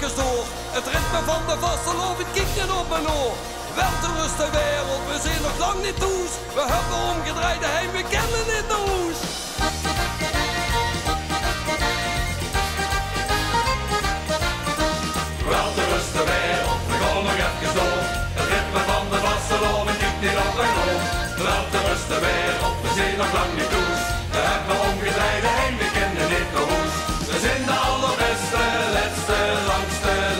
even door. Het ritme van de vastelovend kieken op mijn oor. Wel te rusten wereld, we zijn nog lang niet toes. We hebben omgedraaid heen, we kennen dit de hoes. Wel te rusten wereld, we gaan nog even door. Het ritme van de vastelovend kiekt niet op mijn oor. Wel te rusten wereld, we zijn nog lang niet toes. We hebben omgedraaid heen, we kennen dit de hoes. We zijn de allerbeste,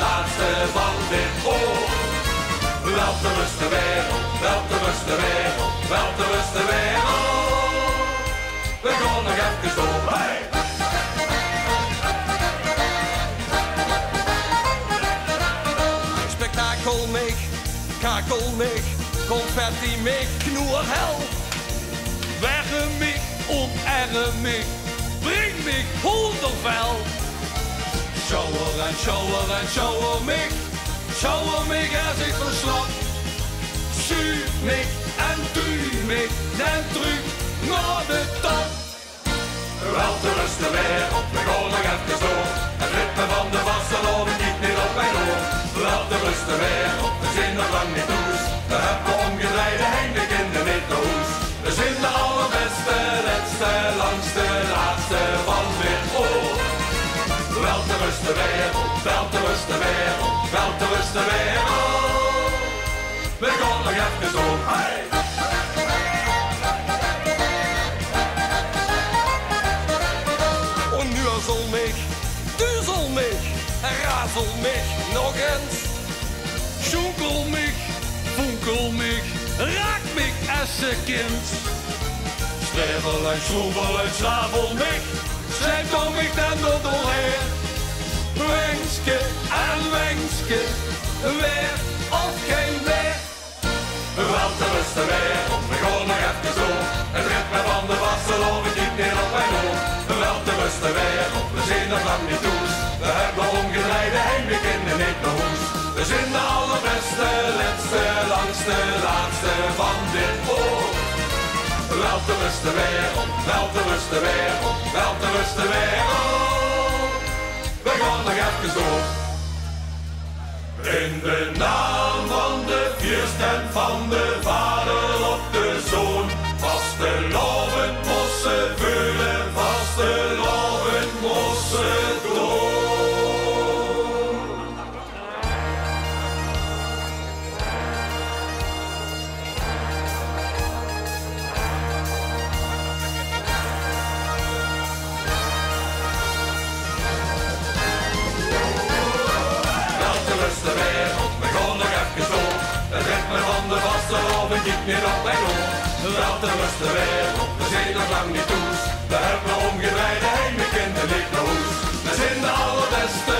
laatste van dit oor. Wel te rusten wereld, wel te rusten wereld, wel te rusten wereld. We gaan nog even door. Hey! Spektakel mich, kakel mich, confetti mich, knoer hel. Wegge mich, onerre mich, bring mich hondervel. Shower en shower en shower mich. Shower mich als ik verslag. Zuur mich en duw mich, en terug naar de top. Wel te rusten wereld, we gaan nog even door. Het ritme van de vastelovend kiekt niet op mijn oor. Wel te rusten wereld, we zijn nog lang niet toes. We hebben omgedraaid heen, we kennen niet de hoes. We zijn de allerbeste, laatste van dit oor. Wel te rusten wereld, wel te rusten wereld, wel te rusten wereld. We gaan nog even door. Hey! Und nuzel mich, duzel mich, razel mich nog eens. Schunkel mich, funkel mich, raak mich als een kind. Strevel en schroevel en slavel mich, slijpt om mich dan door doorheen. Wenske en wenske, weer of geen weer. Wel te rusten wereld, we gaan nog even door. Het ritme van de vastelovend kiekt niet op mijn oor. Wel te rusten wereld, we zijn nog lang niet toes. We hebben omgedraaid heen, we kennen niet de hoes. We zijn de allerbeste, laatste van dit oor. Wel te rusten wereld, wel te rusten wereld, wel te rusten wereld. We gaan nog even door. In de naam van de vierstem van de vader op de zoon. Vastelovend mossen vullen, vastelovend mossen door. De wereld, we gaan nog even door. Het ritme van de vastelovend kiekt niet op mijn oor. Wel te rusten wereld, we zijn nog lang niet toes. We hebben omgedraaid heen, we kennen niet de hoes. We zijn de allerbeste,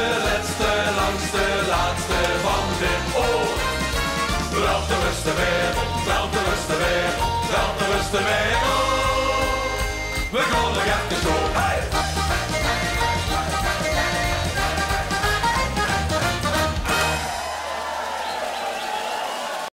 laatste van dit oor. Wel te rusten wereld, wel te rusten wereld, wel te rusten wereld. We gaan nog even door. Hey!